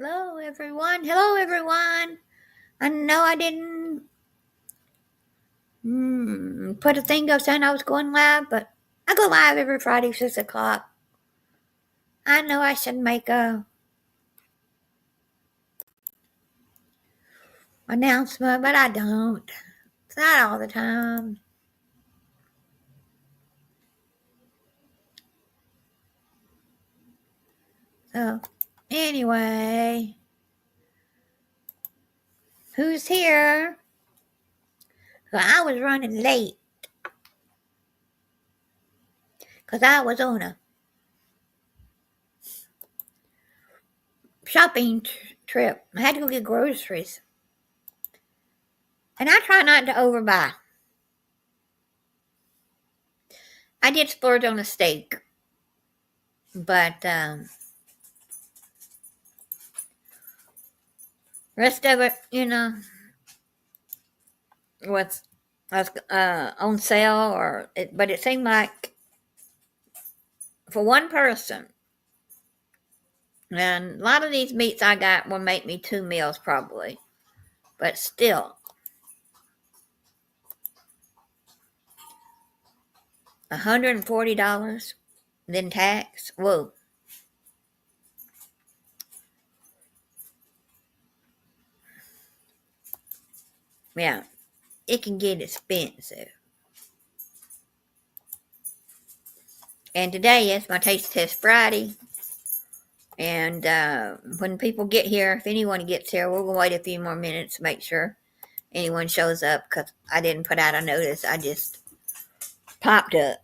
Hello, everyone. Hello, everyone. I know I didn't put a thing up saying I was going live, but I go live every Friday, 6 o'clock. I know I should make a announcement, but I don't. It's not all the time. So, anyway, who's here? So I was running late because I was on a shopping trip. I had to go get groceries. And I try not to overbuy. I did splurge on a steak, but rest of it, was on sale, but it seemed like for one person, and a lot of these meats I got will make me 2 meals probably, but still, $140, then tax. Whoa. Yeah, it can get expensive. And today is my Taste Test Friday. And when people get here, if anyone gets here, we'll wait a few more minutes to make sure anyone shows up because I didn't put out a notice. I just popped up.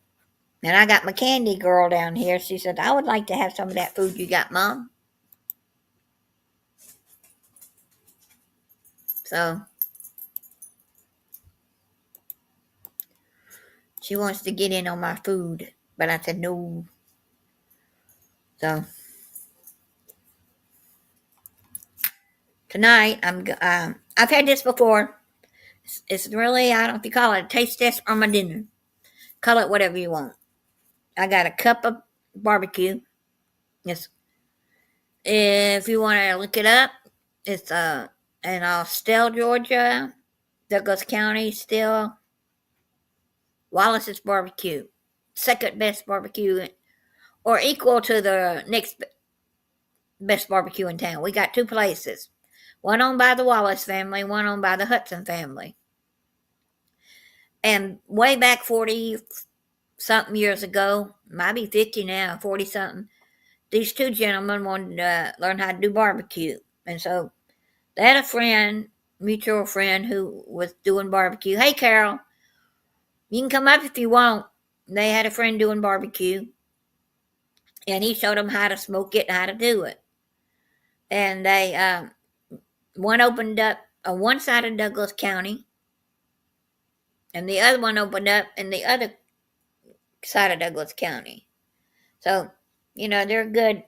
And I got my candy girl down here. She said, I would like to have some of that food you got, Mom. So she wants to get in on my food. But I said, no. So tonight, I've had this before. It's really, I don't know if you call it a taste test or my dinner. Call it whatever you want. I got a cup of barbecue. Yes. If you want to look it up, it's in Austell, Georgia, Douglas County, still Wallace's Barbecue, second best barbecue, or equal to the next best barbecue in town. We got two places, one owned by the Wallace family, one owned by the Hudson family. And way back 40 something years ago, might be 50 now, 40 something, these two gentlemen wanted to learn how to do barbecue. And so they had a friend, mutual friend, who was doing barbecue. Hey, Carol, you can come up if you want. They had a friend doing barbecue, and he showed them how to smoke it and how to do it. And they, one opened up on one side of Douglas County, and the other one opened up in the other side of Douglas County. So, they're a good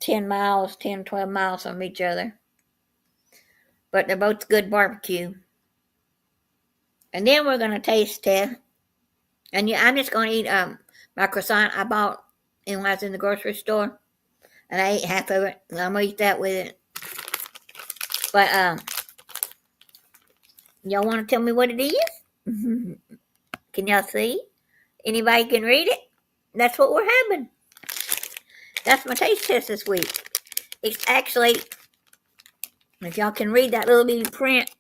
10 miles, 10, 12 miles from each other. But they're both good barbecue. And then we're going to taste test. And I'm just going to eat my croissant I bought when I was in the grocery store. And I ate half of it. And I'm going to eat that with it. But y'all want to tell me what it is? Can y'all see? Anybody can read it? That's what we're having. That's my taste test this week. It's actually, if y'all can read that little bitty print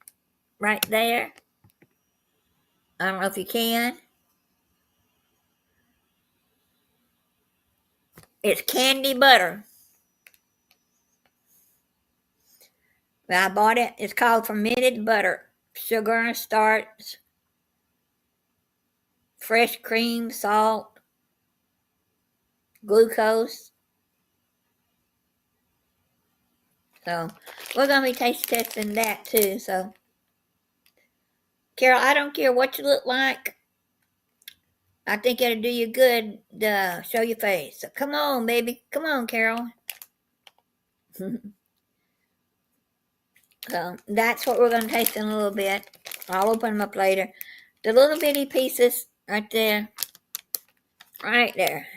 right there. I don't know if you can. It's candy butter. When I bought it, it's called fermented butter. Sugar, starch, fresh cream, salt, glucose. So we're going to be taste testing that too. So, Carol, I don't care what you look like. I think it'll do you good to show your face. So come on, baby. Come on, Carol. So that's what we're going to taste in a little bit. I'll open them up later. The little bitty pieces right there. Right there.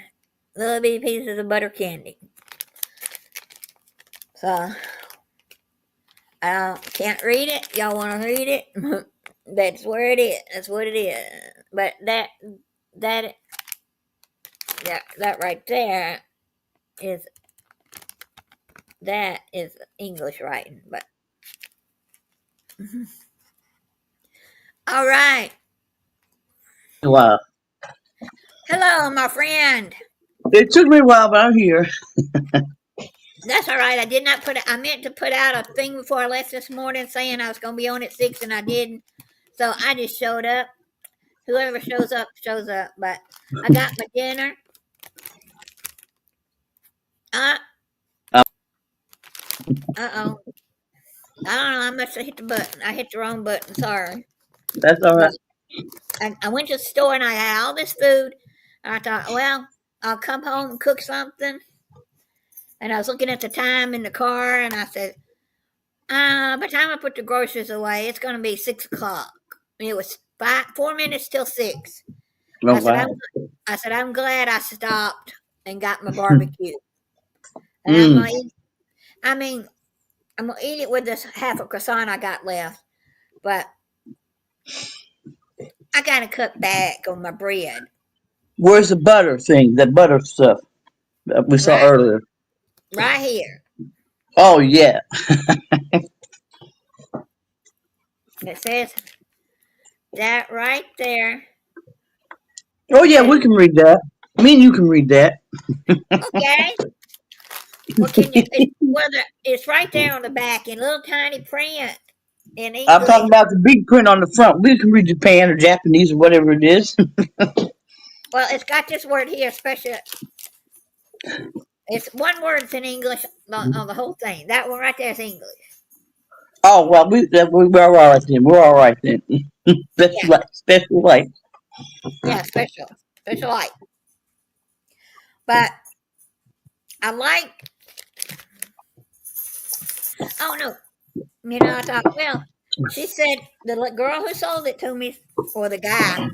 Little bitty pieces of butter candy. So I can't read it. Y'all want to read it? That's where it is. That's what it is. But that that right there is that is English writing. But all right. Wow. Hello, my friend. It took me a while, but I'm here. That's all right. I did not put it. I meant to put out a thing before I left this morning saying I was going to be on at 6, and I didn't. So I just showed up. Whoever shows up shows up. But I got my dinner. Uh Um, oh. I don't know. I must have hit the button. I hit the wrong button. Sorry. that's all But right. I went to the store and I had all this food. And I thought, well, I'll come home and cook something. And I was looking at the time in the car, and I said, by the time I put the groceries away, it's going to be 6 o'clock. It was 4 minutes till 6. Oh, I said, I'm, wow. I said, I'm glad I stopped and got my barbecue. And I'm Mm. going to eat, I mean, I'm going to eat it with this half a croissant I got left. But I got to cut back on my bread. Where's the butter thing? That butter stuff that we saw Right, earlier. right here. Oh, yeah. It says that right there. Oh, yeah, Says, we can read that. Me and you can read that. okay. Well, can you? It's right there on the back in little tiny print in I'm talking English. about the big print on the front. We can read Japan or Japanese or whatever it is. Well, it's got this word here, special. It's one word's in English on the whole thing. That one right there is English. Oh, well, we're all right then. We're all right then. Yeah, Special light. yeah, special light. But I like. Oh no, I thought. Well, she said the girl who sold it to me, or the guy,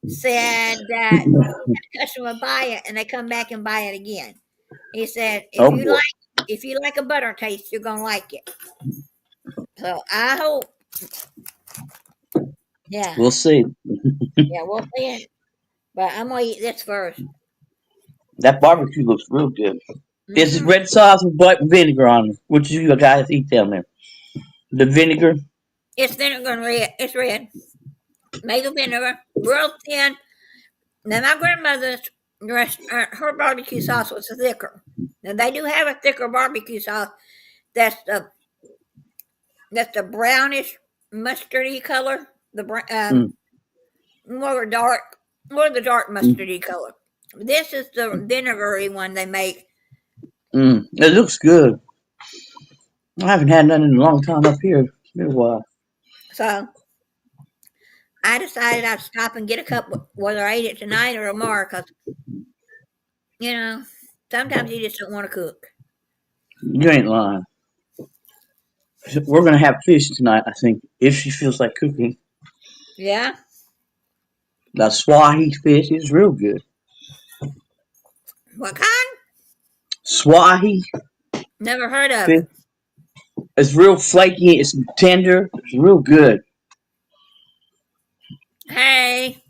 said that the customer would buy it and they come back and buy it again. He said, Oh, boy. if you like a butter taste, you're gonna like it. So I hope, yeah, We'll see. yeah, we'll see it. But I'm gonna eat this first. That barbecue looks real good. It's Hmm. red sauce with black vinegar on it. Which you guys eat down there? The vinegar? It's vinegar and red. It's red. Made of vinegar, real thin. Now my grandmother's her barbecue sauce was thicker. Now they do have a thicker barbecue sauce. That's the that's the brownish mustardy color. Mm, More dark, more the dark mustardy color. This is the vinegary one they make. It looks good. I haven't had none in a long time up here. It's been a while. So I decided I'd stop and get a cup, whether I ate it tonight or tomorrow, because you know sometimes you just don't want to cook. You ain't lying. We're gonna have fish tonight, I think, if she feels like cooking. Yeah, The Swahi fish is real good. what kind? Swahi Never heard of fish. it. It's real flaky. It's tender. It's real good. Hey,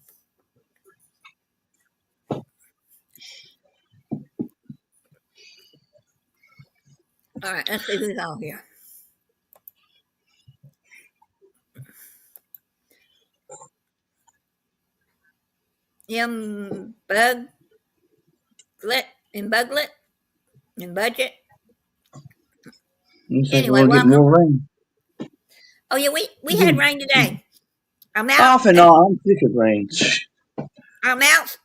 all right, let's see who's out here. Yum, and buglet and budget. Looks like we're Anyway, gonna get welcome. more rain. Oh yeah, we had rain today. I'm out Off and and on. I'm sick of rain. I'm out.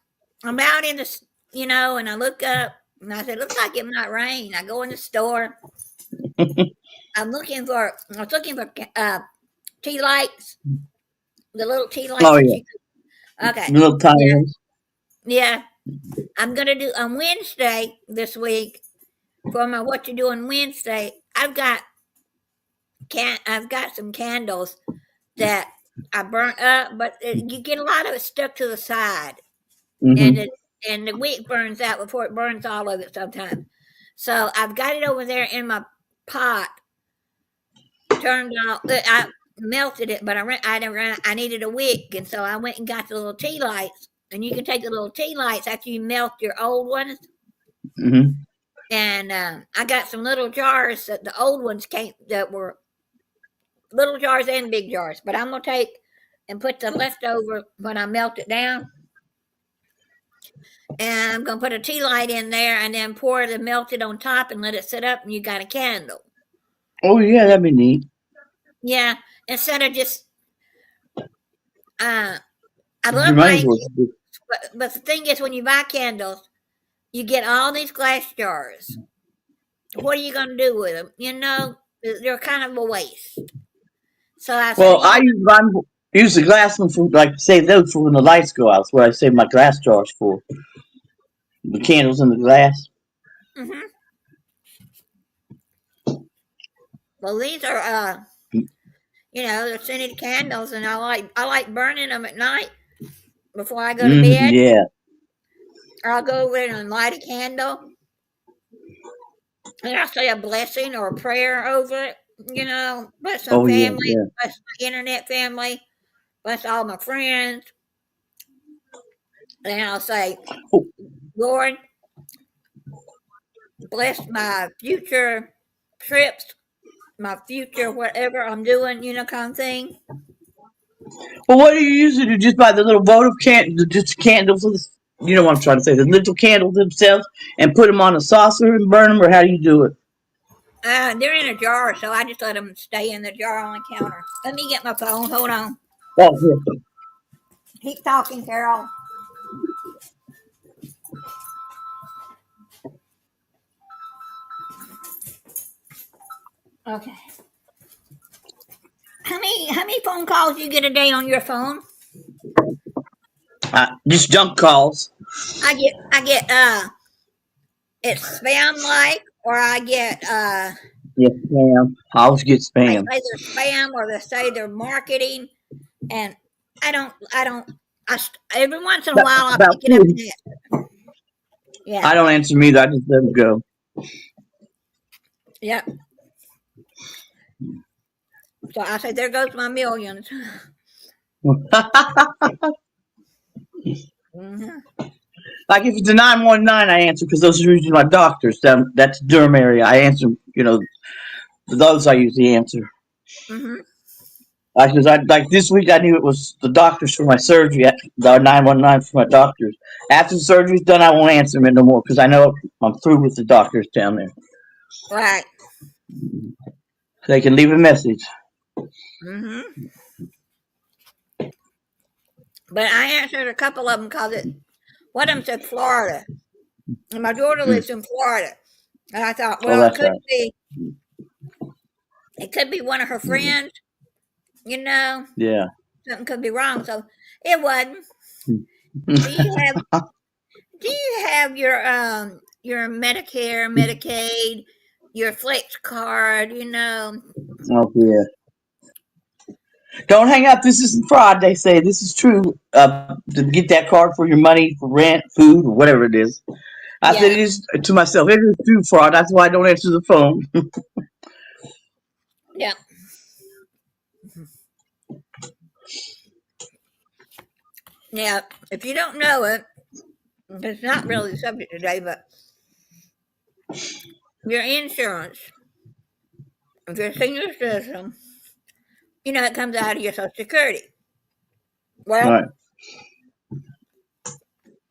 I'm out in the, and I look up and I said, looks like it might rain. I go in the store. I was looking for tea lights, the little tea lights Oh that yeah, you could. Okay. the little tiny Yeah. ones. Yeah. I'm going to do on Wednesday this week for my What You Doing Wednesday. I've got some candles that I burnt up, but you get a lot of it stuck to the side. and Mm-hmm. it and the wick burns out before it burns all of it sometimes. So I've got it over there in my pot turned off. I melted it, but I needed a wick, and so I went and got the little tea lights. And you can take the little tea lights after you melt your old ones. Mm-hmm. And I got some little jars that the old ones came that were little jars and big jars. But I'm gonna take and put the leftover when I melt it down. And I'm gonna put a tea light in there and then pour the melted on top and let it sit up, and you got a candle. Oh yeah, that'd be neat. Yeah, instead of just I You love might as buying, well. but the thing is, when you buy candles, you get all these glass jars. What are you gonna do with them? You know, they're kind of a waste. So I said, Well, use the glass one for like save those for when the lights go out. That's what I save my glass jars for. The candles in the glass. mm-hmm. Well, these are they're scented candles, and I like burning them at night before I go to bed. Yeah. Or I'll go over there and light a candle, and I'll say a blessing or a prayer over it. Bless my Oh yeah. family, Yeah. bless my internet family, bless all my friends. And I'll say, Oh. Lord, bless my future trips, my future whatever I'm doing, kind of thing. Well, what do you usually do? Just buy the little votive just candles. You know what I'm trying to say? The little candles themselves, and put them on a saucer and burn them, or how do you do it? They're in a jar, so I just let them stay in the jar on the counter. Let me get my phone. Hold on. Oh, yeah. Keep talking, Carol. Okay. How many phone calls do you get a day on your phone? Just junk calls. I get it's spam like, or I get Yes, spam. I always get spam. they say they're spam, or they say they're marketing, and every once in a while I About pick it up and answer. Yeah. I don't answer them either. I just let them go. Yep. So I say, there goes my millions. Mm-hmm. Like if it's a 919, I answer because those are usually my doctors. That's Durham area. I answer. Those I usually answer. Mm-hmm. Because like this week, I knew it was the doctors for my surgery. The 919 for my doctors. After the surgery's done, I won't answer them no more because I know I'm through with the doctors down there. Right. They can leave a message. Mm-hmm. But I answered a couple of them because one of them said Florida, and my daughter lives in Florida, and I thought, well, that's right. it could be one of her friends, Yeah. something could be wrong, so it wasn't. Do you have your Medicare, Medicaid, your Flex card? Oh yeah. Don't hang up. This isn't fraud. They say this is true. To get that card for your money, for rent, food, or whatever it is. I said it is to myself. It is true fraud. That's why I don't answer the phone. Yeah. Now, if you don't know it, it's not really the subject today, but your insurance, if you're a senior citizen, it comes out of your Social Security. Well, Right.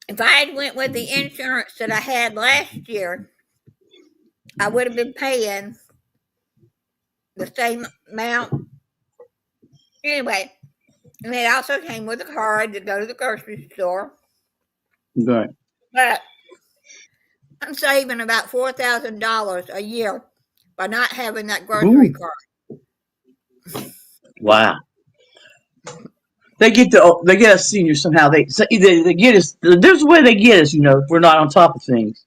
if I had went with the insurance that I had last year, I would have been paying the same amount. Anyway, and it also came with a card to go to the grocery store. Right. But I'm saving about $4,000 a year by not having that grocery card. Wow. They get us seniors somehow. They get us. There's a way they get us. If we're not on top of things.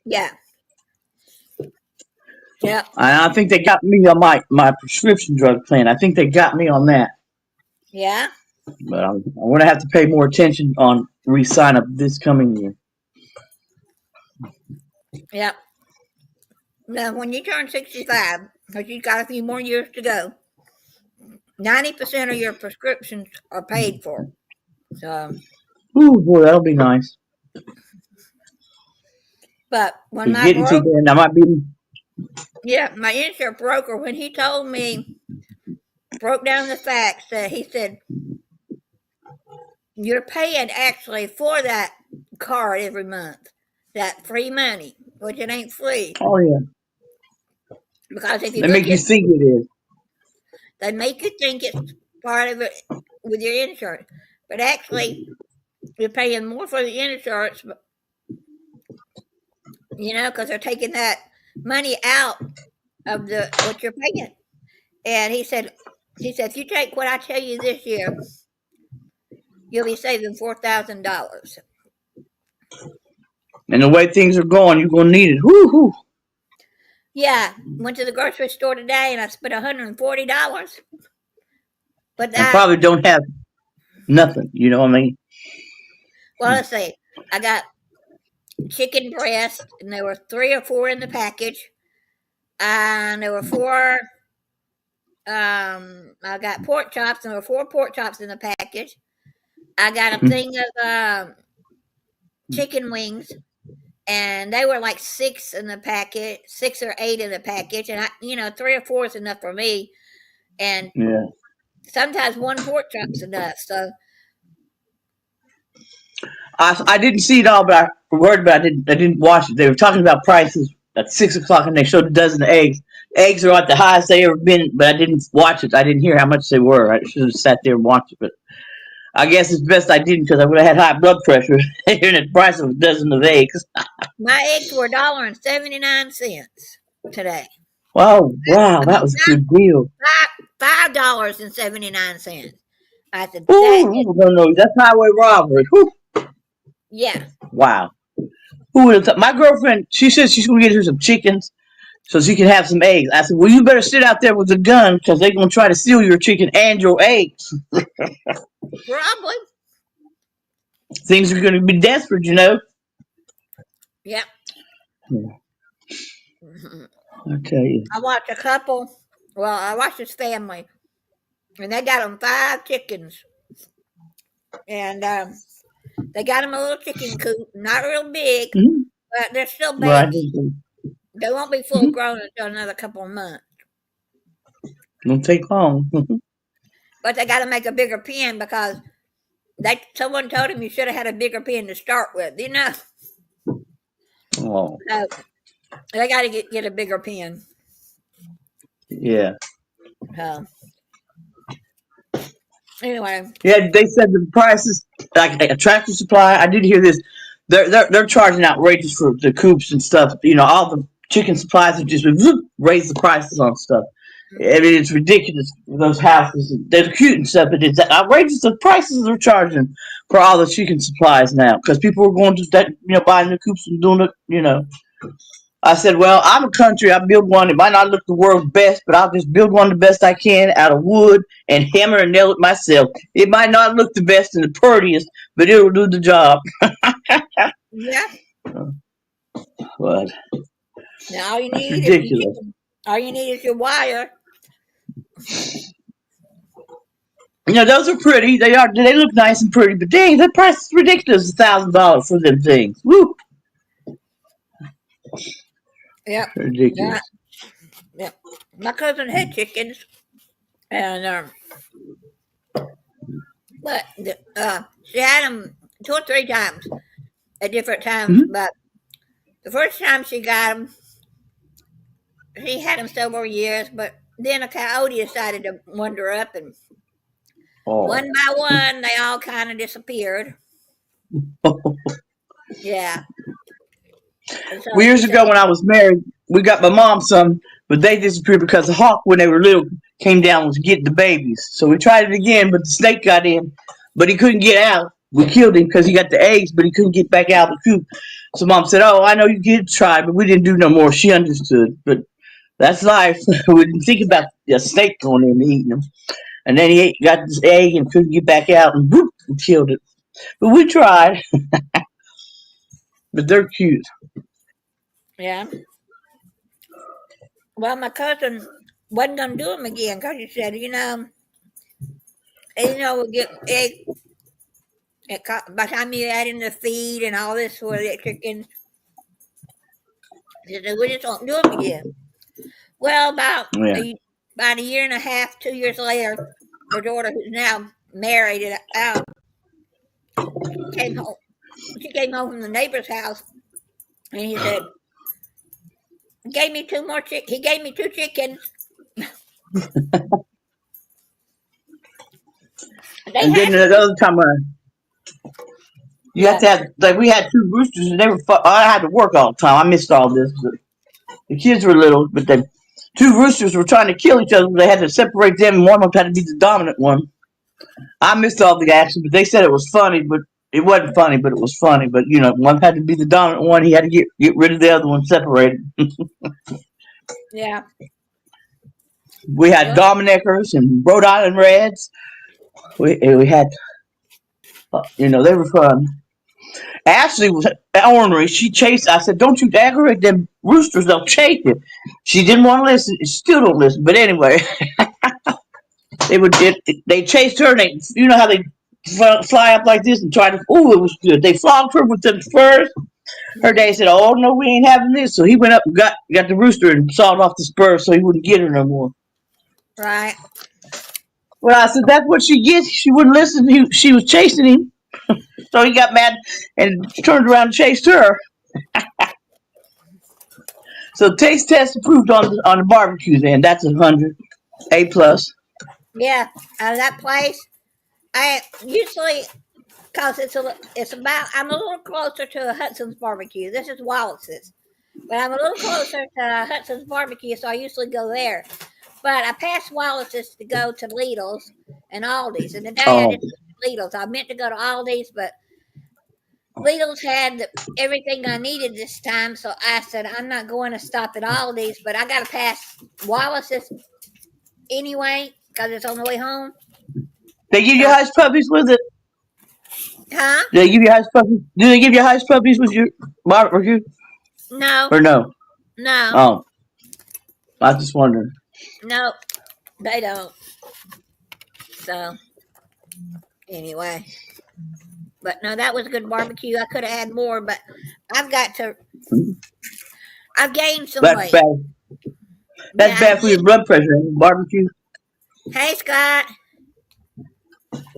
Yeah. Yeah. I think they got me on my prescription drug plan. I think they got me on that. Yeah. But I'm going to have to pay more attention on re-sign up this coming year. Yeah. Now, when you turn 65, because you've got a few more years to go, 90% of your prescriptions are paid for. So, Ooh, boy, that'll be nice. but when It's my getting to broker, then. I might be. yeah, my insurance broker, when he told me, broke down the facts, that he said, you're paying actually for that card every month, that free money, which it ain't free. Oh yeah. Because if you They look make you at, think it is. they make you think it's part of it with your insurance, but actually you're paying more for the insurance, because they're taking that money out of the what you're paying. And he said, if you take what I tell you this year, you'll be saving $4,000. And the way things are going, you're gonna need it. Whoo hoo. Yeah, went to the grocery store today and I spent $140. But And probably don't have nothing. You know what I mean? well, let's see. I got chicken breast, and there were 3 or 4 in the package. And there were 4. I got pork chops, and there were 4 pork chops in the package. I got a thing of chicken wings, and they were like 6 in the packet, 6 or 8 in the package, and 3 or 4 is enough for me. And Yeah. sometimes 1 pork chop's enough. So I didn't see it all, but I heard, but I didn't watch it. They were talking about prices at 6 o'clock, and they showed a dozen of eggs. Eggs are at the highest they ever been, but I didn't watch it. I didn't hear how much they were. I should have sat there and watched it, but I guess it's best I didn't because I would have had high blood pressure hearing the price of a dozen of eggs. my eggs were $1.79 today. Wow, wow, I that mean, was a good deal. $5.79. I said that. Ooh, no, no, that's highway robbery. Whew. Yeah, Wow. Who would have thought? My girlfriend, she said she's going to get her some chickens so she can have some eggs. I said, well, you better sit out there with a gun because they're going to try to steal your chicken and your eggs. probably. Things are going to be desperate, you know. Yep. Yeah, I tell you. I watched a couple. Well, I watched this family, and they got them 5 chickens, and they got them a little chicken coop, not real big, Mm-hmm. but they're still Right. babies. They won't be full Mm-hmm. grown until another couple of months. Don't take long. But they got to make a bigger pen because someone told him you should have had a bigger pen to start with. Oh, So they got to get a bigger pen. yeah. Anyway, Yeah, they said the prices, like a Tractor Supply. I did hear this. They're charging outrageous for the coops and stuff. You know, all the chicken supplies have just raised the prices on stuff. I mean, it's ridiculous. Those houses, they're cute and stuff, but it's outrageous the prices they're charging for all the chicken supplies now because people are going to that, buying the coops and doing it. I said, well, I'm a country. I build one. It might not look the world's best, but I'll just build one the best I can out of wood and hammer and nail it myself. It might not look the best and the prettiest, but it'll do the job. yeah. But Now all you that's need ridiculous. is your wire. Those are pretty. They are. They look nice and pretty, but dang, the price is ridiculous. $1,000 for them things. Woo! Yep. Ridiculous. Yeah. My cousin had chickens, and but she had them 2 or 3 times at different times. Mm-hmm. But the first time she got them, she had them several years. But then a coyote decided to wander up, and one by one, they all kind of disappeared. Yeah. So Well, years ago when I was married, we got my mom some, but they disappeared because the hawk, when they were little, came down and was getting the babies. So we tried it again, but the snake got in, but he couldn't get out. We killed him because he got the eggs, but he couldn't get back out of the coop. So mom said, "Oh, I know you did try, but we didn't do no more." She understood, but that's life. We didn't think about the snake going in and eating them. And then got this egg and couldn't get back out, and whoop, and killed it. But we tried. But they're cute. yeah. Well, my cousin wasn't going to do them again because he said, we get egg. By the time you add in the feed and all this for the chickens, he said, we just won't do them again. Well, Yeah. about a year and a half, 2 years later, her daughter, who's now married and out, came home. She came home from the neighbor's house, and he said, "Gave me two more chick. He gave me 2 chickens. They And then had the other time, you have yeah, to have, like, we had 2 roosters and they were, I had to work all the time. I missed all this. But the kids were little, but the 2 roosters were trying to kill each other. They had to separate them, and one of them had to be the dominant one. I missed all the action, but they said it was funny, but it wasn't funny, but it was funny. But, one had to be the dominant one. He had to get rid of the other one, separated. yeah. We had Well, Dominicers and Rhode Island Reds. We had, they were fun. Ashley was ornery. She chased. I said, "Don't you aggravate them roosters? They'll chase you." She didn't want to listen. She still don't listen. But anyway, they chased her. And you know how they fly up like this and try to. Oh, it was good. They flogged her with them spurs. Her mhm, daddy said, "Oh no, we ain't having this." So he went up and got the rooster and sawed off the spurs so he wouldn't get her no more. right. Well, I said, "That's what she gets." She wouldn't listen. She was chasing him, so he got mad and turned around and chased her. So taste test approved on the barbecues, and that's 100, A+. Yeah, that place. I usually because it's about. I'm a little closer to Hudson's Barbecue. This is Wallace's, but I'm a little closer to Hudson's Barbecue, so I usually go there. But I passed Wallace's to go to Lidl's and Aldi's, and today I Oh, didn't go to Lidl's. I meant to go to Aldi's, but Lidl's had everything I needed this time, so I said I'm not going to stop at Aldi's, but I got to pass Wallace's anyway because it's on the way home. they give you So, hush puppies with it. huh? Do they give you hush puppies? Do they give you hush puppies with your barbecue No, or no? no, Oh, I was just wondering. no, they don't. So anyway, but no, that was a good barbecue. I could have had more, but I've got to. I've gained some That's weight. bad. That's Yeah. bad for your blood pressure. Barbecue Hey, Scott.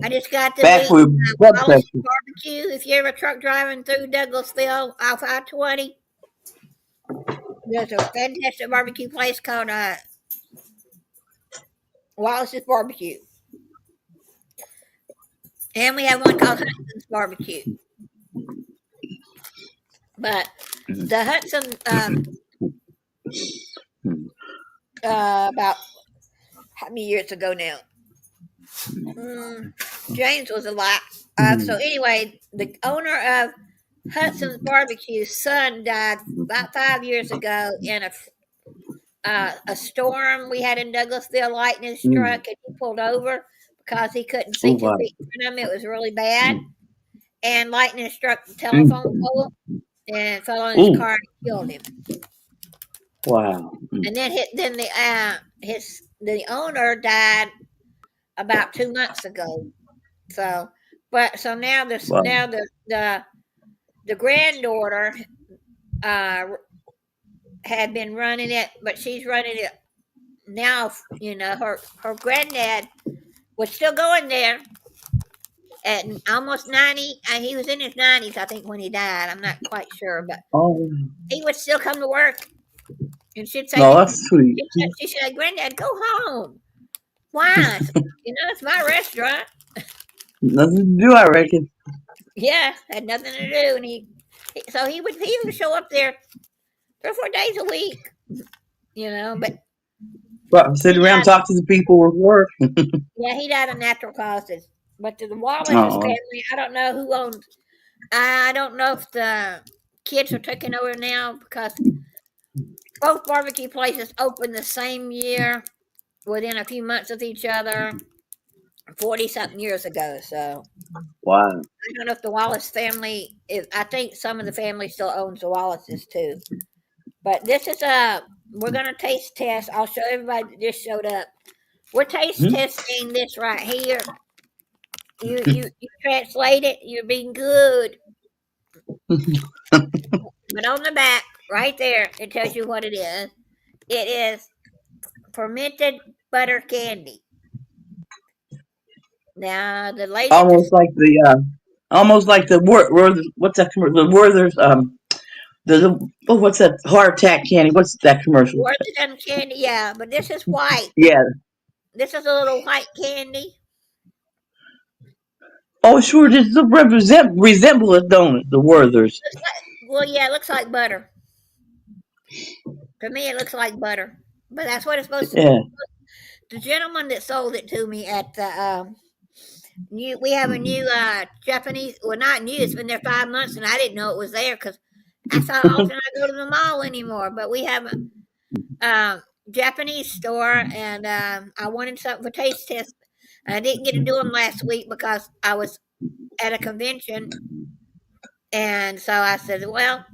I just got to bad eat for your blood Wallace pressure. Barbecue. If you're ever truck driving through Douglasville off I-20, there's a fantastic barbecue place called Wallace's Barbecue. And we have one called Hudson's Barbecue. But the Hudson, about how many years ago now? James was alive. So anyway, the owner of Hudson's Barbecue's son died about 5 years ago in a storm we had in Douglasville. Lightning struck and he pulled over because he couldn't Oh see 2 feet wow. in front of him. It was really bad. And lightning struck the telephone Mm. pole and fell on his Ooh, car and killed him. wow. And then the owner died about 2 months ago. So, but so now Wow. the granddaughter uh, had been running it, but she's running it now. Her granddad was still going there at almost 90. He was in his 90s, I think, when he died. I'm not quite sure, but Oh, he would still come to work, and she'd say, no, that's sweet. she said, "Granddad, go home." Why? I said, it's my restaurant. Nothing to do, I reckon. Yeah, had nothing to do, and he would show up there 3 or 4 days a week, But But sit he around, died. talk to the people with work. Yeah, he died of natural causes. But to the Wallace's Oh, family, I don't know who owns. I don't know if the kids are taking over now because both barbecue places opened the same year, within a few months of each other, 40 something years ago. So wow. I don't know if the Wallace family. I think some of the family still owns the Wallaces too. But this is we're gonna taste test. I'll show everybody that just showed up. We're taste Hmm? testing this right here. You translate it. You're being good. But on the back, right there, it tells you what it is. It is fermented butter candy. Now the lady at the Almost like the what's that commercial? The Werther's what's that heart attack candy? What's that commercial? Worthington candy, yeah, but this is white. Yeah. This is a little white candy. Oh, sure. Just resemble it, don't it? The Werther's. Well, yeah, it looks like butter. To me, it looks like butter, but that's what it's supposed to. Yeah. The gentleman that sold it to me at the we have a new Japanese. Well, not new. It's been there 5 months, and I didn't know it was there because that's how often I go to the mall anymore. But we have a Japanese store, and I wanted something for taste test. And I didn't get to do them last week because I was at a convention, and so I said, "Well,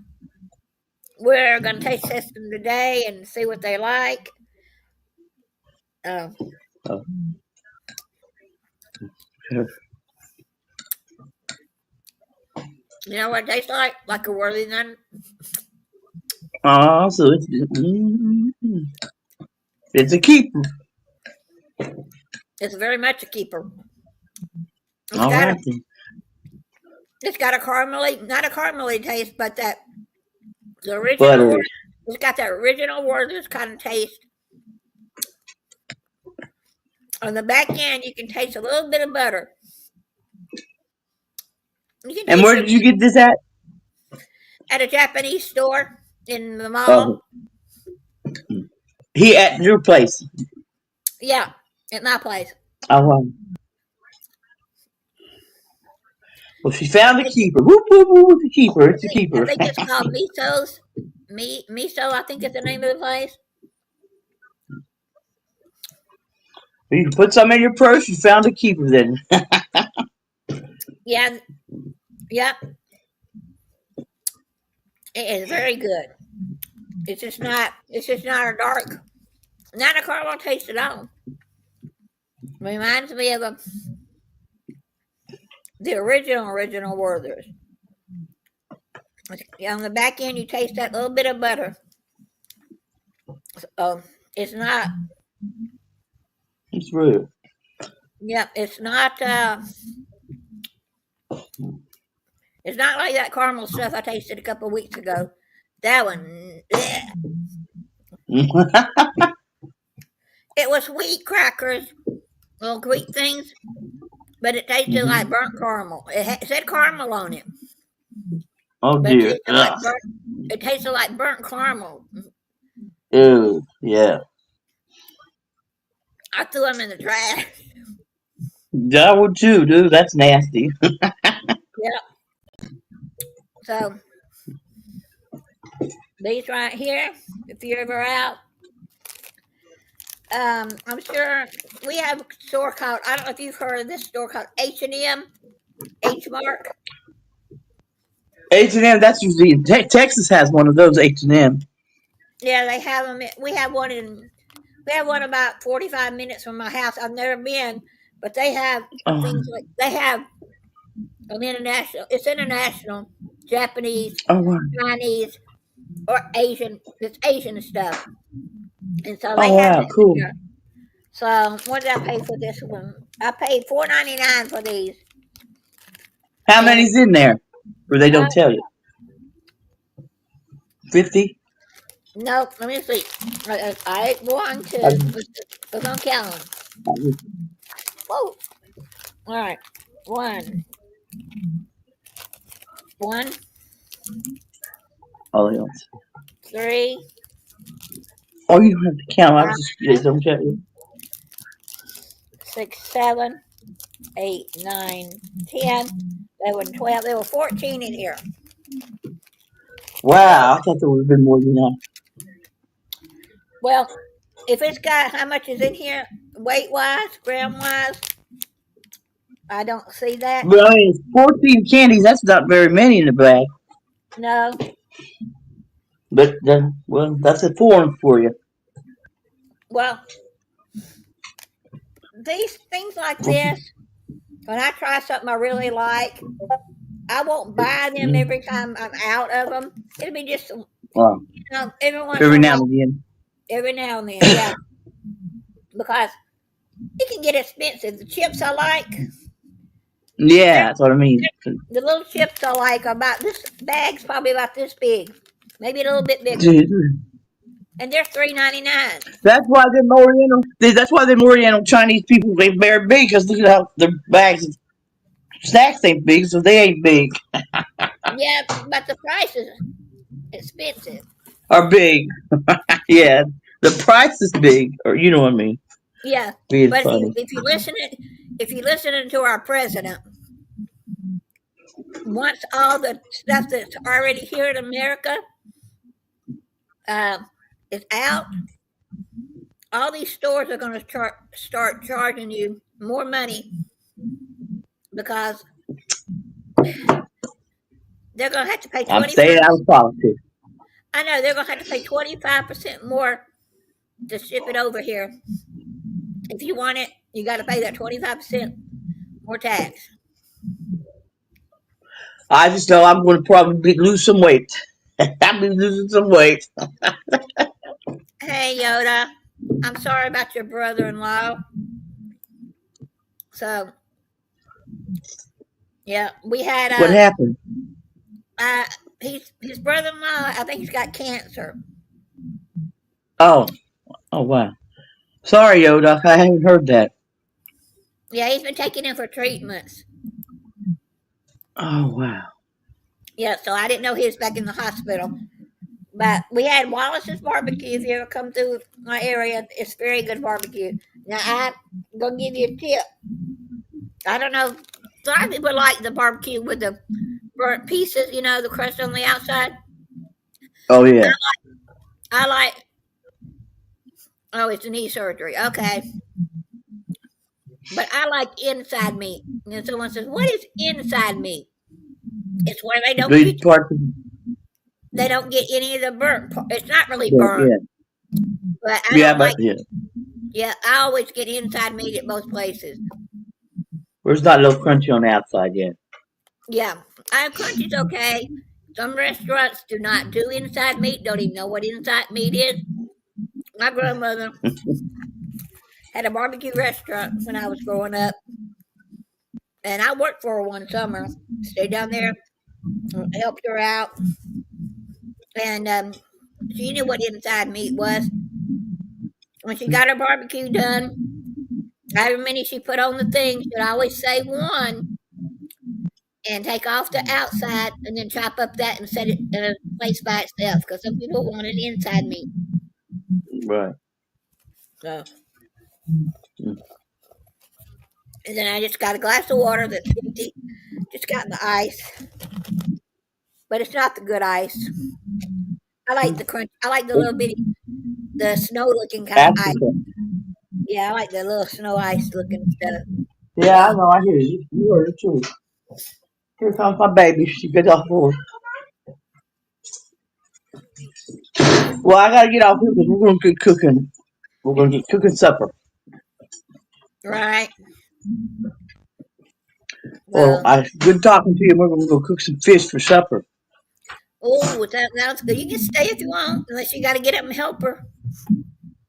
we're going to taste test them today and see what they like." Oh. You know what it tastes like? Like a Worthington. Oh, so it's a keeper. It's very much a keeper. All right. It's got a caramely, not a caramely taste, but that the original. Butter. It's got that original Werther's kind of taste. On the back end, you can taste a little bit of butter. And where did you get this at? At a Japanese store in the mall. He at your place. Yeah, at my place. Oh. Well, she found the keeper. Whoop, whoop, whoop, the keeper. It's a keeper. I think it's called Miso's. Miso, I think is the name of the place. You can put some in your purse. You found a keeper then. Yeah. Yep. It is very good. It's just not a dark, not a caramel taste at all. Reminds me of the original Werther's. On the back end, you taste that little bit of butter. It's not. It's real. Yep, it's not. It's not like that caramel stuff I tasted a couple of weeks ago. That one. It was wheat crackers, little wheat things, but it tasted like burnt caramel. It said caramel on it. Oh dear. It tasted like burnt caramel. Ew, yeah. I threw them in the trash. I would too, dude. That's nasty. Yep. So these right here, if you're ever out, I'm sure we have a store called, I don't know if you've heard of this store called H&M, H Mark. H&M, that's usually Texas has one of those H&M. Yeah, they have them. We have one about 45 minutes from my house. I've never been, but they have things like they have an international. It's international, Japanese, Chinese, or Asian. It's Asian stuff, and so they have. Cool. Here. So what did I pay for this one? I paid $4.99 for these. How many's in there? Or they don't tell you. 50? No, let me see. I ate 1, 2. We're gonna count them. Whoa! All right, 1. Oh, yeah. 3. Oh, you don't have to count. I was just don't tell you. 6, 7, 8, 9, 10, 11, 12. There were 14 in here. Wow, I thought there would have been more than that. Well, if it's got how much is in here, weight-wise, gram-wise, I don't see that. But I mean, 14 candies, that's not very many in the bag. No. But well, that's a foreign for you. Well, these things like this, when I try something I really like, I won't buy them Mm. every time I'm out of them. It'll be just, every once in Every a now while, and again. every now and then, yeah. Because it can get expensive. The chips I like, Yeah, that's what I mean. the little chips I like are about this bag's probably about this big, maybe a little bit bigger, That's and they're $3.99. why them Oriental. That's why them Oriental Chinese people they very big because look at how their bags of snacks ain't big, so they ain't big. Yeah, but the price is expensive. Are big. Yeah, the price is big, or you know what I mean. Yeah, Being but funny. if you listening to our president, once all the stuff that's already here in America uh, is out, all these stores are going to start charging you more money because they're going to have to pay I'm 25. staying out of politics. I know they're going to have to pay 25% more to ship it over here. If you want it, you got to pay that 25% more tax. I just know I'm going to probably lose some weight. I'll be losing some weight. Hey Yoda, I'm sorry about your brother-in-law. So yeah, we had What happened? uh his brother-in-law. I think he's got cancer. Oh, oh wow. Sorry, Yoda. I haven't heard that. Yeah, he's been taking him for treatments. Oh wow. Yeah, so I didn't know he was back in the hospital. But we had Wallace's barbecue. If you ever come through my area, it's very good barbecue. Now I'm gonna give you a tip. I don't know. A lot of people like the barbecue with the burnt pieces, the crust on the outside. Oh yeah. I like. Oh, it's a knee surgery. Okay, but I like inside meat. And someone says, "What is inside meat?" It's where These parts of they don't get any of the burnt. It's not really the burnt, yeah. but I Yeah, don't but like. yeah. Yeah, I always get inside meat at both places. There's not a little crunchy on the outside yet. Yeah, crunchy's okay. Some restaurants do not do inside meat. Don't even know what inside meat is. My grandmother had a barbecue restaurant when I was growing up, and I worked for her one summer. Stayed down there, helped her out, and she knew what inside meat was. When she got her barbecue done, however many she put on the thing, she'd always say one and take off the outside and then chop up that and set it in a place by itself because some people want an inside meat. Right. So, Mm. and then I just got a glass of water that's empty, just got the ice, but it's not the good ice. I like the crunch. I like the little bitty, the snow looking kind of ice. Africa. Yeah, I like the little snow ice looking stuff. Yeah, I So, know. I hear you. You heard it too. Here comes my baby. She gets off work. Well, I gotta get off here because we're gonna get cooking. We're gonna get cooking supper. right. Well, Well, I good talking to you. We're gonna go cook some fish for supper. oh, that sounds good. You can stay if you want, unless you got to get up and help her.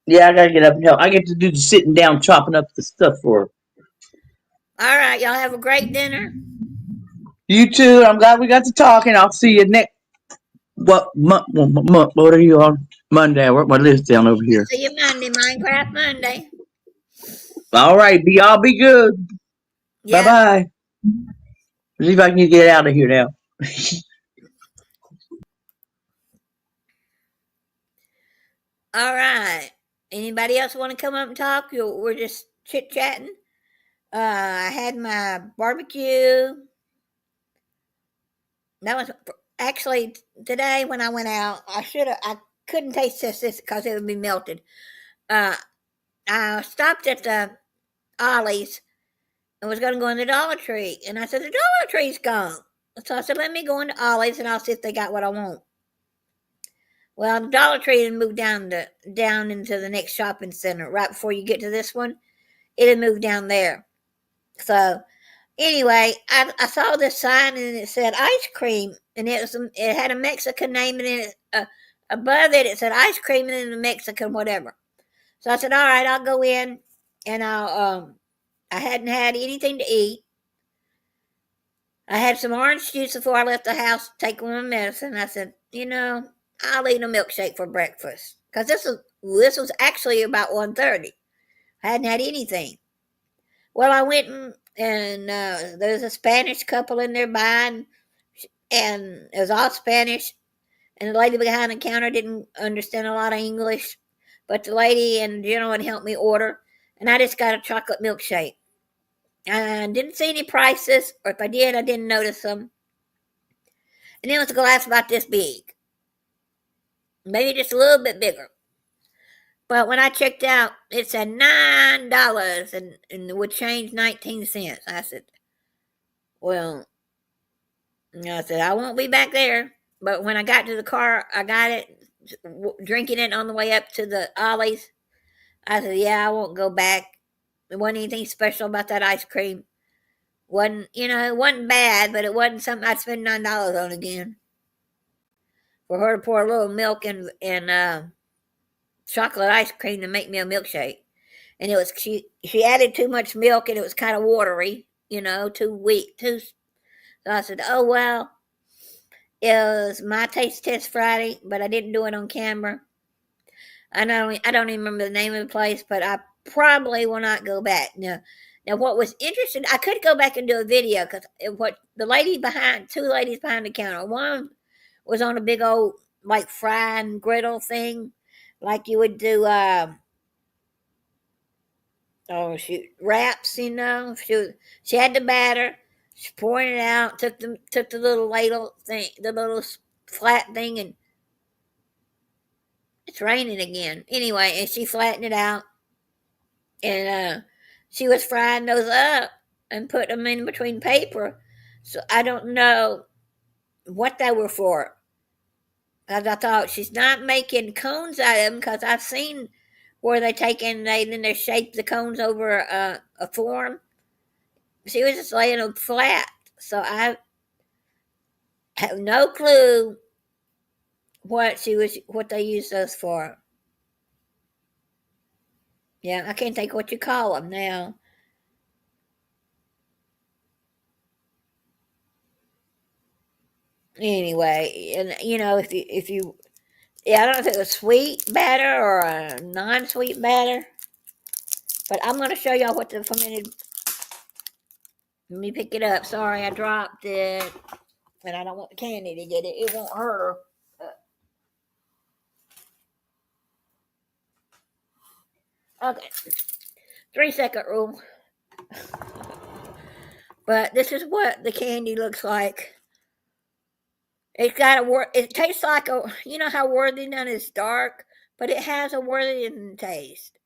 Yeah, I gotta get up and help. I get to do the sitting down, chopping up the stuff for her. All right, y'all have a great dinner. You too. I'm glad we got to talking. I'll see you next. What month? What are you on Monday? I work my list down over here. See you Monday, Minecraft Monday. All right, y'all be good. Bye Yeah. bye. See if I can get out of here now. All right. Anybody else want to come up and talk? We're just chit chatting. I had my barbecue. That was actually today when I went out. I couldn't taste this because it would be melted. Uh, I stopped at the Ollie's and was going to go in the Dollar Tree, and I said the Dollar Tree's gone. So I said, let me go into Ollie's and I'll see if they got what I want. Well, the Dollar Tree had moved down into the next shopping center right before you get to this one. It had moved down there. So anyway, I saw this sign and it said ice cream, and it had a Mexican name in it. Above it said ice cream and then the Mexican whatever. So I said, all right, I'll go in and I hadn't had anything to eat. I had some orange juice before I left the house to take my medicine. I said, I'll eat a milkshake for breakfast because this was actually about 1:30. I hadn't had anything. Well, I went and there's a Spanish couple in there buying, and it was all Spanish. And the lady behind the counter didn't understand a lot of English, but the lady and the gentleman helped me order, and I just got a chocolate milkshake. I didn't see any prices, or if I did, I didn't notice them. And it was a glass about this big, maybe just a little bit bigger. But when I checked out, it said $9 and it would change 19 cents. I said, well, I won't be back there. But when I got to the car, I got it, drinking it on the way up to the Ollie's. I said, yeah, I won't go back. There wasn't anything special about that ice cream. It wasn't bad, but it wasn't something I'd spend $9 on again. For her to pour a little milk and chocolate ice cream to make me a milkshake. And it was she added too much milk and it was kind of watery, too weak, too. So I said, oh well, it was my taste test Friday, but I didn't do it on camera. I don't even remember the name of the place, but I probably will not go back. Now what was interesting, I could go back and do a video because what the two ladies behind the counter, one was on a big old like frying griddle thing, like you would do. Wraps. She had the batter. She poured it out. Took the little ladle thing, the little flat thing, and it's raining again. Anyway, and she flattened it out, and she was frying those up and put them in between paper. So I don't know what they were for. Because I thought she's not making cones out of them. Because I've seen where they shape the cones over a form. She was just laying them flat. So I have no clue what they used those for. Yeah, I can't think what you call them now. Anyway, and if you yeah, I don't know if it was sweet batter or a non-sweet batter, but I'm going to show y'all what the fermented. Let me pick it up. Sorry, I dropped it, and I don't want the candy to get it. It won't hurt her. Okay, 3-second rule. But this is what the candy looks like. It's got it tastes like how Worthington is dark, but it has a Worthington taste.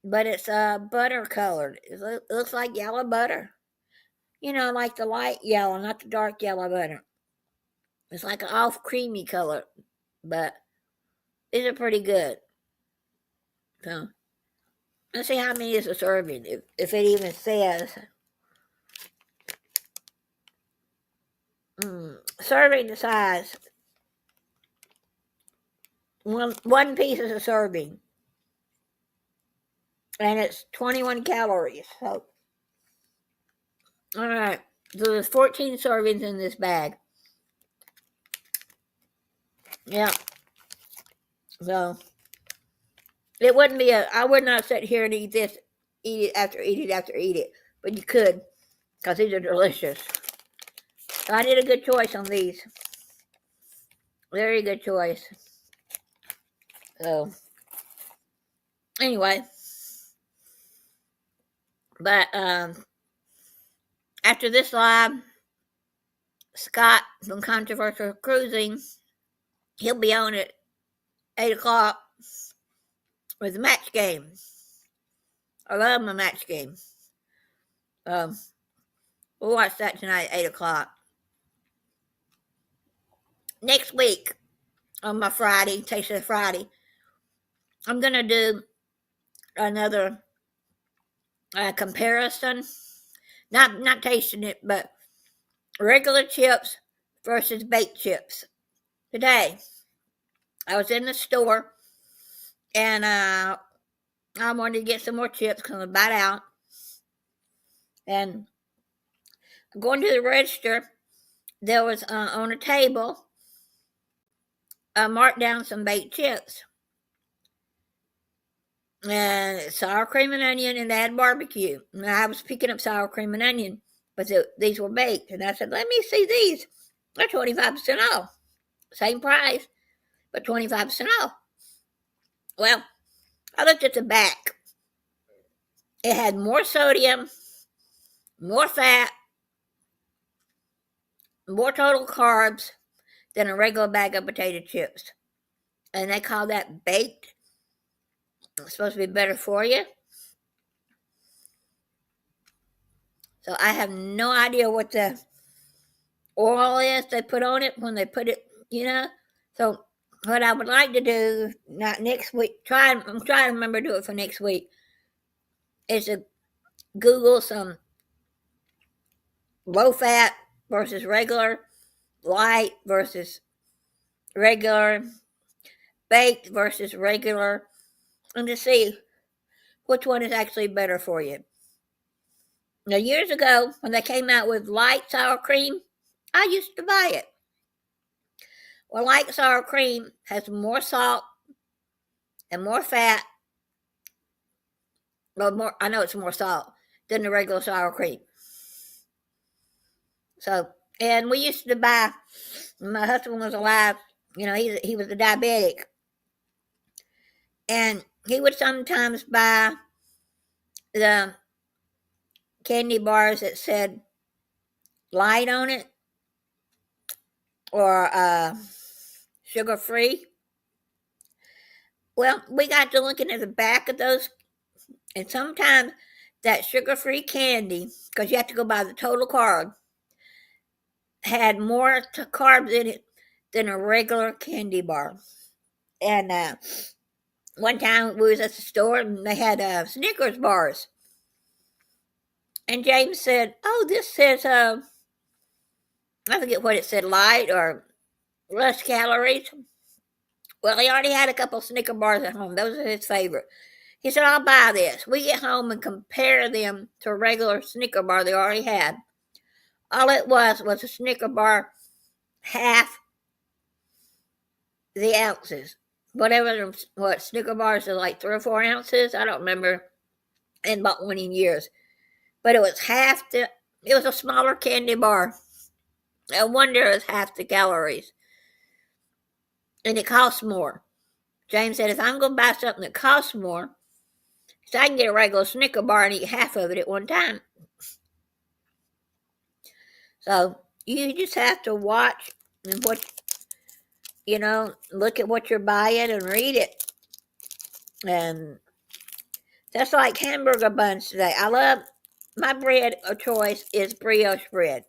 But it's butter colored. It looks like yellow butter. Like the light yellow, not the dark yellow butter. It's like an off creamy color, but these are pretty good. So let's see how many is a serving, if it even says. Serving size. One piece is a serving. And it's 21 calories. So, all right. So there's 14 servings in this bag. Yeah. So it wouldn't be I would not sit here and eat it after eat it. But you could, because these are delicious. So I did a good choice on these. Very good choice. So anyway. But after this live, Scott from Controversial Cruising, he'll be on at 8 o'clock with a match game. I love my match game. We'll watch that tonight at 8 o'clock. Next week, on my Friday, Taste of Friday. I'm going to do another comparison. Not tasting it, but regular chips versus baked chips. Today, I was in the store and I wanted to get some more chips because I'm about out. And going to the register, there was on a table marked down some baked chips. And sour cream and onion, and they had barbecue. And I was picking up sour cream and onion, but these were baked. And I said, let me see these. They're 25% off. Same price, but 25% off. Well, I looked at the back. It had more sodium, more fat, more total carbs than a regular bag of potato chips. And they call that baked. It's supposed to be better for you. So I have no idea what the oil is they put on it when they put it, So what I would like to do, not next week, I'm trying to remember to do it for next week, is to Google some low fat versus regular, light versus regular, baked versus regular, and to see which one is actually better for you. Now, years ago, when they came out with light sour cream, I used to buy it. Well, light sour cream has more salt and more fat. Well, I know it's more salt than the regular sour cream. So, and we used to buy, when my husband was alive, he was a diabetic. And he would sometimes buy the candy bars that said light on it or sugar free. Well, we got to looking at the back of those, and sometimes that sugar free candy, because you have to go by the total carb, had more carbs in it than a regular candy bar. And one time we was at the store and they had Snickers bars. And James said, oh, this says, I forget what it said, light or less calories. Well, he already had a couple Snicker bars at home. Those are his favorite. He said, I'll buy this. We get home and compare them to a regular Snicker bar they already had. All it was a Snicker bar half the ounces. What Snicker bars are like 3 or 4 ounces. I don't remember. And bought one in years. But it was it was a smaller candy bar. No wonder it was half the calories. And it costs more. James said, if I'm going to buy something that costs more, so I can get a regular Snicker bar and eat half of it at one time. So you just have to watch and look at what you're buying and read it. And that's like hamburger buns today. My bread of choice is brioche bread.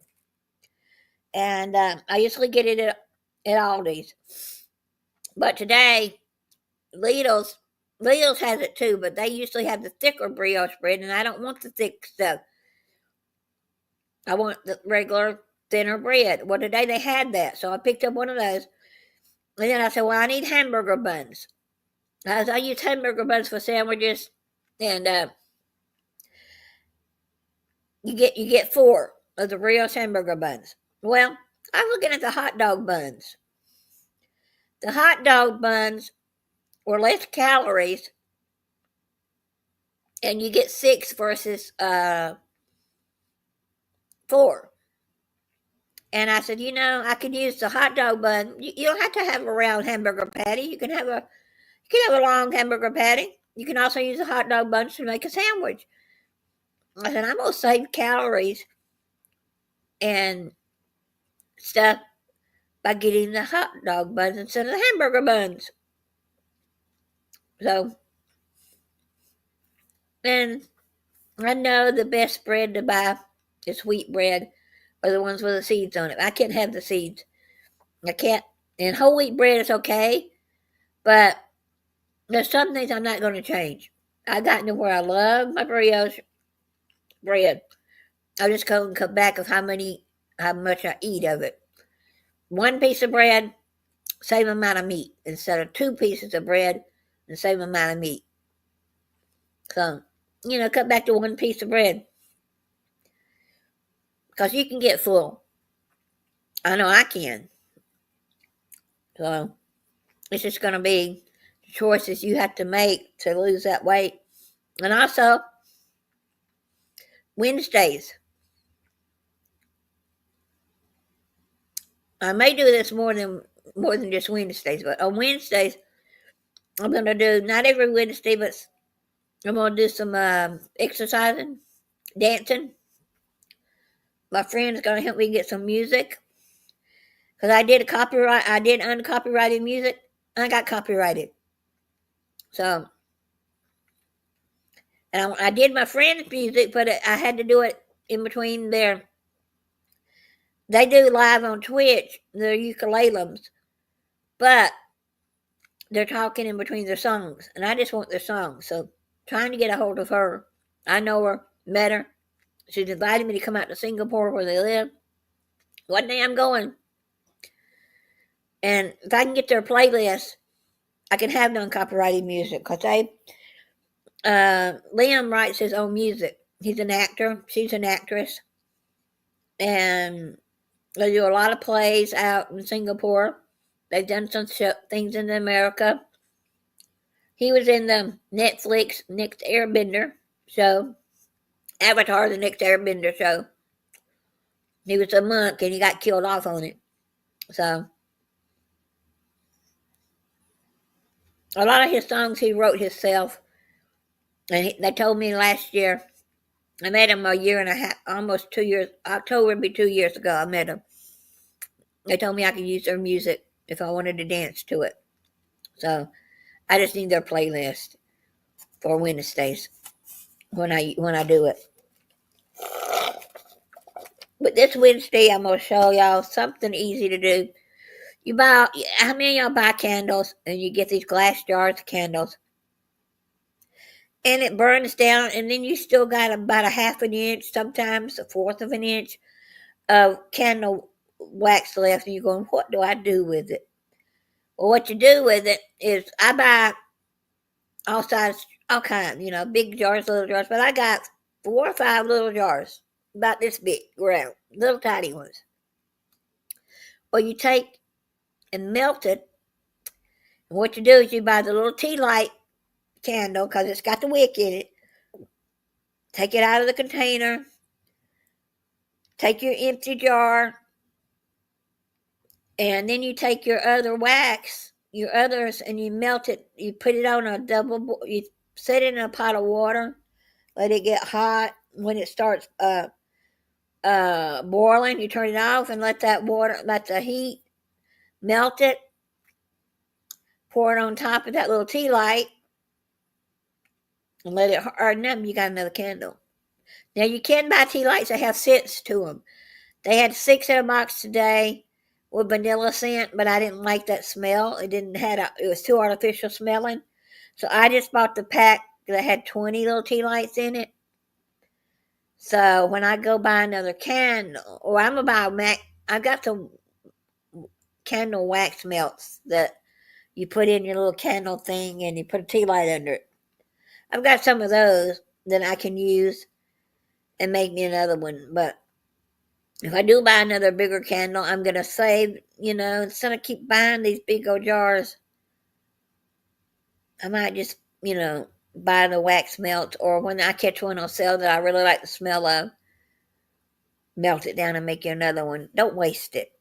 And I usually get it at Aldi's. But today, Lidl's has it too, but they usually have the thicker brioche bread, and I don't want the thick stuff. I want the regular, thinner bread. Well, today they had that, so I picked up one of those. And then I said, well, I need hamburger buns. I use hamburger buns for sandwiches, and you get 4 of the brioche hamburger buns. Well, I'm looking at the hot dog buns. The hot dog buns were less calories, and you get 6 versus 4. And I said, I could use the hot dog bun. You don't have to have a round hamburger patty. You can have a long hamburger patty. You can also use a hot dog bun to make a sandwich. I said, I'm going to save calories and stuff by getting the hot dog buns instead of the hamburger buns. So, and I know the best bread to buy is wheat bread or the ones with the seeds on it. I can't have the seeds. I can't And whole wheat bread is okay, but there's some things I'm not going to change. I got to where I love my brioche bread. I just go and cut back of how much I eat of it. One piece of bread, same amount of meat instead of 2 pieces of bread and same amount of meat. So, cut back to 1 piece of bread because you can get full. I know I can. So, it's just going to be choices you have to make to lose that weight. And also, Wednesdays. I may do this more than just Wednesdays, but on Wednesdays, I'm going to do, not every Wednesday, but I'm going to do some exercising, dancing. My friend's going to help me get some music because I did uncopyrighted music. I got copyrighted. So, and I did my friend's music, but I had to do it in between they do live on Twitch, their ukuleles, but they're talking in between their songs, and I just want their songs. So, trying to get a hold of her. I know her, met her. She's invited me to come out to Singapore where they live. One day I'm going. And if I can get their playlist, I can have non-copyrighted music because Liam writes his own music. He's an actor. She's an actress. And they do a lot of plays out in Singapore. They've done some things in America. He was in the Netflix Next Airbender show. Avatar, the Next Airbender show. He was a monk and he got killed off on it. So, a lot of his songs he wrote himself. And they told me last year, I met him a year and a half, almost 2 years. October would be 2 years ago. I met him. They told me I could use their music if I wanted to dance to it. So I just need their playlist for Wednesdays when I do it. But this Wednesday, I'm gonna show y'all something easy to do. How many of y'all buy candles and you get these glass jars of candles, and it burns down, and then you still got about a half an inch, sometimes a fourth of an inch of candle wax left, and you're going, what do I do with it? Well, what you do with it is I buy all sizes, all kinds, big jars, little jars, but I got 4 or 5 little jars, about this big, round, little tiny ones. Well, you take and melt it, and what you do is you buy the little tea light candle, because it's got the wick in it, take it out of the container, take your empty jar, and then you take your other wax, your others, and you melt it. You put it on you set it in a pot of water, let it get hot. When it starts boiling, you turn it off and let the heat melt it. Pour it on top of that little tea light and let it harden up. You got another candle. Now you can buy tea lights that have scents to them. They had 6 in a box today with vanilla scent, but I didn't like that smell. It was too artificial smelling. So I just bought the pack that had 20 little tea lights in it. So when I go buy another candle, or I'm gonna buy I've got some candle wax melts that you put in your little candle thing and you put a tea light under it. I've got some of those that I can use and make me another one. But if I do buy another bigger candle, I'm going to save, instead of keep buying these big old jars, I might just, buy the wax melt, or when I catch one on sale that I really like the smell of, melt it down and make you another one. Don't waste it,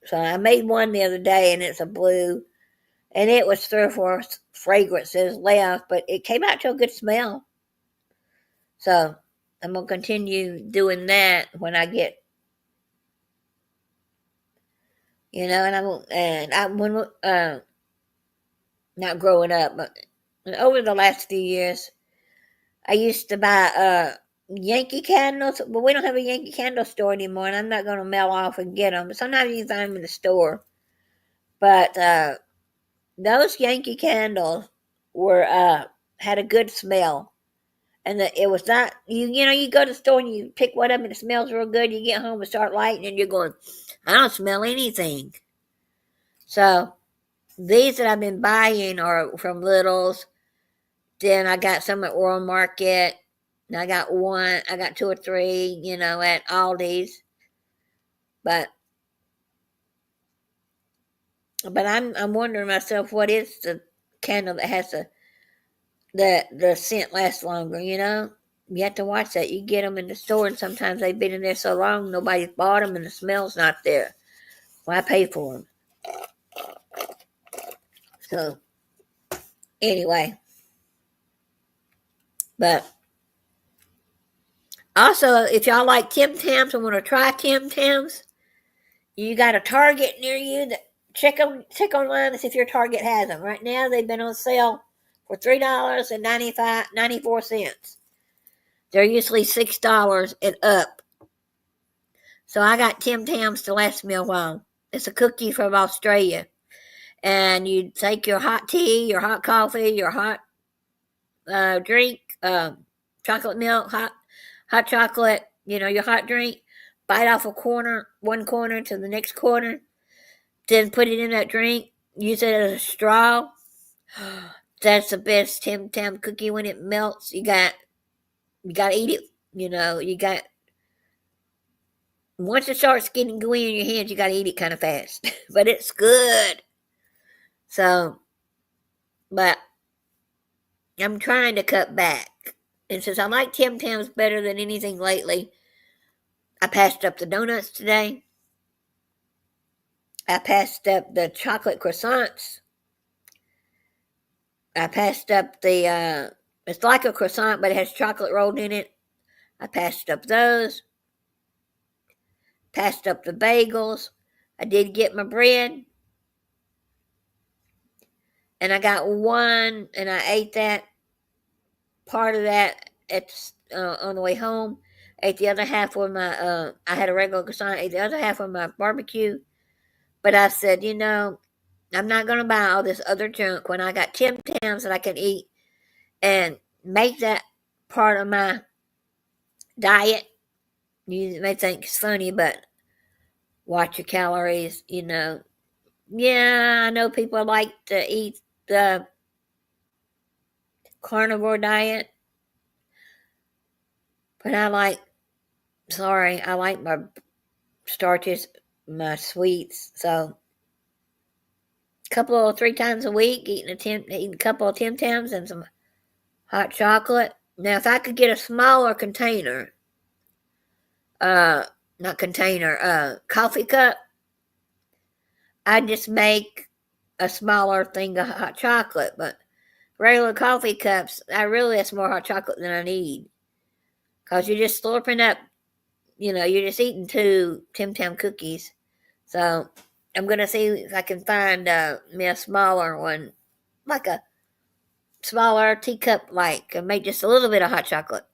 So I made one the other day and it's a blue, and it was 3 or 4 fragrances left, but it came out to a good smell. So I'm going to continue doing that when I get, not growing up, but over the last few years, I used to buy Yankee candles, but we don't have a Yankee candle store anymore, and I'm not going to mail off and get them. But sometimes you can find them in the store. But those Yankee candles were had a good smell. And it was not you go to the store and you pick one up and it smells real good. You get home and start lighting and you're going, I don't smell anything. So these that I've been buying are from Little's. Then I got some at World Market. And I got two or three, at Aldi's. But I'm wondering myself, what is the candle that has the scent lasts longer? You have to watch that. You get them in the store, and sometimes they've been in there so long nobody's bought them, and the smell's not there. Well, I pay for them. So anyway, but also if y'all like Tim Tams and want to try Tim Tams, you got a Target near you. That check online and see if your Target has them. Right now they've been on sale for $3.94. They're usually $6 and up. So I got Tim Tams to last me a while. It's a cookie from Australia. And you take your hot tea, your hot coffee, your hot drink, chocolate milk, hot chocolate, your hot drink, bite off one corner to the next corner, then put it in that drink, use it as a straw. That's the best Tim Tam cookie when it melts. You got to eat it. Once it starts getting gooey in your hands, you got to eat it kind of fast. But it's good. So, but I'm trying to cut back. And since I like Tim Tams better than anything lately, I passed up the donuts today. I passed up the chocolate croissants. I passed up it's like a croissant, but it has chocolate rolled in it. I passed up those. Passed up the bagels. I did get my bread. And I got one, and I ate that part of that on the way home. Ate the other half with my, I had a regular croissant, ate the other half with my barbecue. But I said, I'm not going to buy all this other junk when I got Tim Tams that I can eat and make that part of my diet. You may think it's funny, but watch your calories, Yeah, I know people like to eat the carnivore diet, but I like my starches, my sweets. So three times a week, eating a couple of Tim Tams and some hot chocolate. Now, if I could get a smaller container, coffee cup, I'd just make a smaller thing of hot chocolate. But regular coffee cups, that's more hot chocolate than I need. Because you're just slurping up, you're just eating 2 Tim Tam cookies. So I'm going to see if I can find me a smaller one, like a smaller teacup, and make just a little bit of hot chocolate.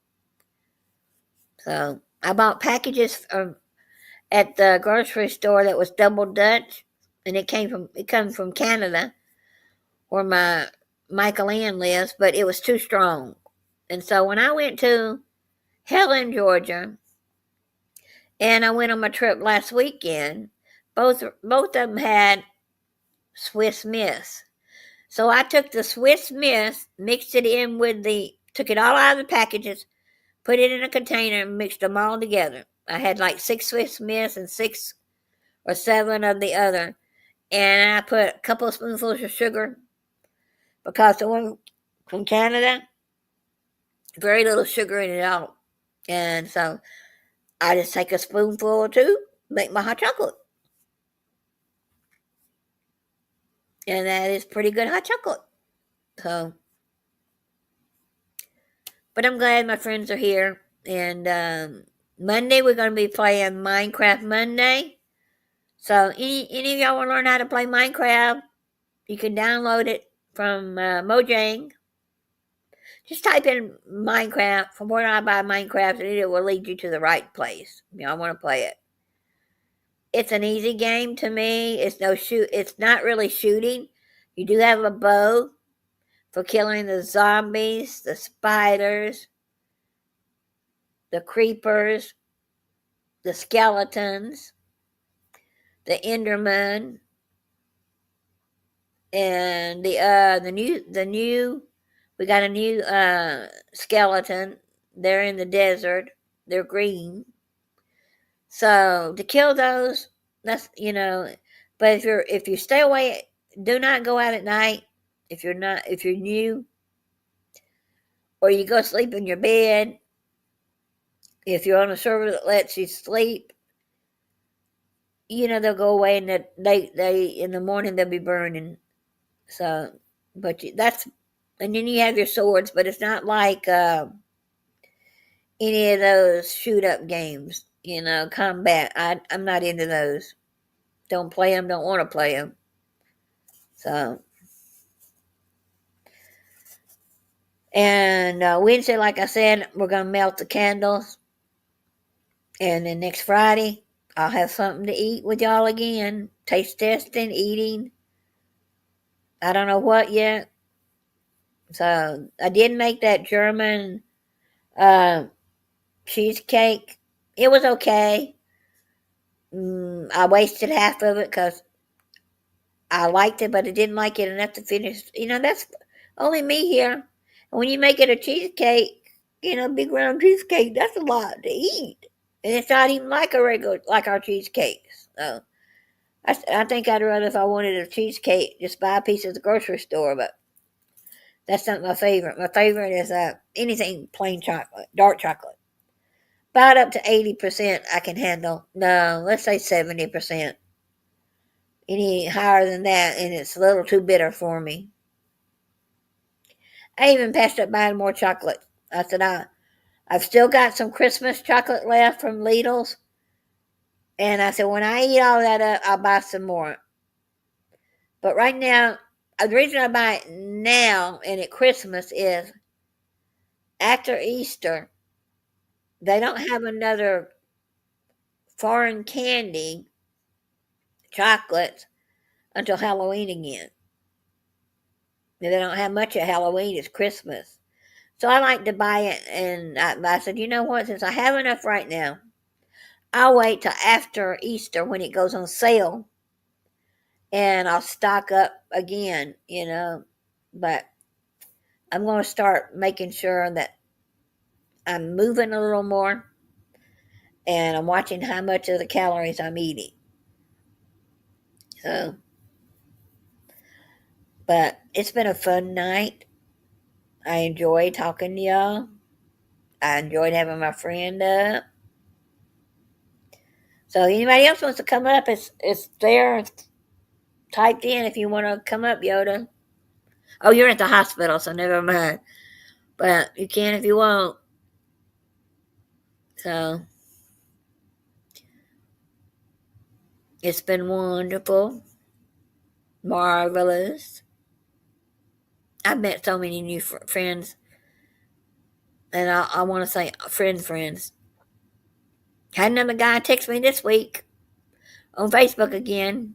So I bought packages at the grocery store that was double Dutch, and it comes from Canada, where my Michael Ann lives, but it was too strong. And so when I went to Helen, Georgia, and I went on my trip last weekend, both of them had Swiss Miss. So I took the Swiss Miss, mixed it in took it all out of the packages, put it in a container, and mixed them all together. I had like 6 Swiss Miss and 6 or 7 of the other. And I put a couple of spoonfuls of sugar, because the one from Canada, very little sugar in it all. And so I just take a spoonful or 2, make my hot chocolate. And that is pretty good hot chocolate. So, but I'm glad my friends are here. And Monday we're going to be playing Minecraft Monday. So any of y'all want to learn how to play Minecraft, you can download it from Mojang. Just type in Minecraft from where I buy Minecraft, and it will lead you to the right place if y'all want to play it. it's an easy game to me. It's not really shooting. You do have a bow for killing the zombies, the spiders, the creepers, the skeletons, the Enderman, and the new we got a new skeleton. They're in the desert. They're green. So to kill those, that's but if you stay away, do not go out at night. If you're new, or you go sleep in your bed. If you're on a server that lets you sleep, they'll go away, and they in the morning they'll be burning. So, but that's and then you have your swords, but it's not like any of those shoot up games. Combat. I'm not into those. Don't play them. Don't want to play them. So, and Wednesday, like I said, we're gonna melt the candles, and then next Friday, I'll have something to eat with y'all again. Taste testing, eating. I don't know what yet. So I did make that German uh, cheesecake. It was okay. I wasted half of it because I liked it, but I didn't like it enough to finish. That's only me here. And when you make it a cheesecake, big round cheesecake, that's a lot to eat. And it's not even like like our cheesecakes. So I think I'd rather, if I wanted a cheesecake, just buy a piece at the grocery store. But that's not my favorite. My favorite is anything plain chocolate, dark chocolate. About up to 80% I can handle. No, let's say 70%. Any higher than that, and it's a little too bitter for me. I even passed up buying more chocolate. I said, I've still got some Christmas chocolate left from Lidl's. And I said, when I eat all that up, I'll buy some more. But right now, the reason I buy it now and at Christmas is after Easter, they don't have another foreign candy chocolate until Halloween again. They don't have much at Halloween. It's Christmas. So I like to buy it, and I said, you know what? Since I have enough right now, I'll wait till after Easter when it goes on sale, and I'll stock up again, But I'm going to start making sure that I'm moving a little more, and I'm watching how much of the calories I'm eating. So, but it's been a fun night. I enjoyed talking to y'all. I enjoyed having my friend up. So anybody else wants to come up, it's there. It's typed in if you want to come up, Yoda. Oh, you're at the hospital, so never mind. But you can if you want. So it's been wonderful, marvelous. I've met so many new friends, and I want to say friends. Had another guy text me this week on Facebook again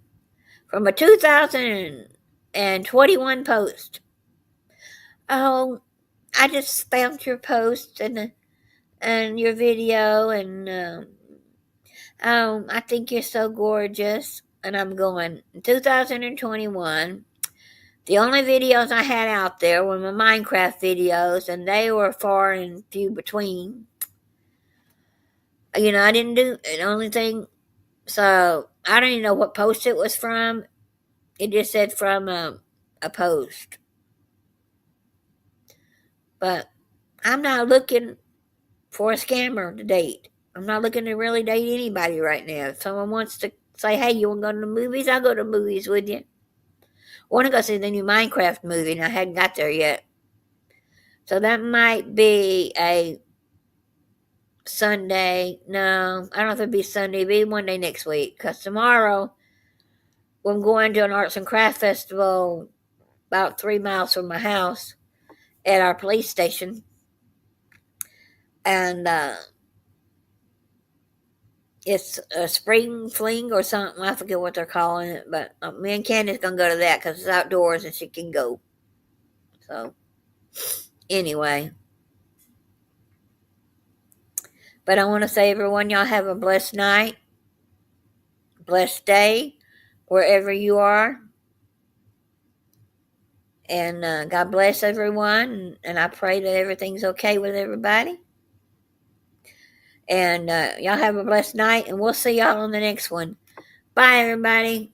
from a 2021 post. Oh, I just found your post and your video, and I think you're so gorgeous. And I'm going, 2021, the only videos I had out there were my Minecraft videos, and they were far and few between. I didn't do the only thing, so I don't even know what post it was from. It just said from a post. But I'm not looking for a scammer to date. I'm not looking to really date anybody right now. If someone wants to say, hey, you want to go to the movies? I'll go to the movies with you. I want to go see the new Minecraft movie, and I hadn't got there yet. So that might be a Sunday. No, I don't know if it'll be Sunday. It'll be one day next week. Because tomorrow, I'm going to an arts and craft festival about 3 miles from my house at our police station. And It's a spring fling or something. I forget what they're calling it, but me and Candy's gonna go to that because it's outdoors and she can go. So anyway, but I want to say, everyone, y'all have a blessed night, blessed day, wherever you are, and God bless everyone. And I pray that everything's okay with everybody. And y'all have a blessed night, and we'll see y'all on the next one. Bye, everybody.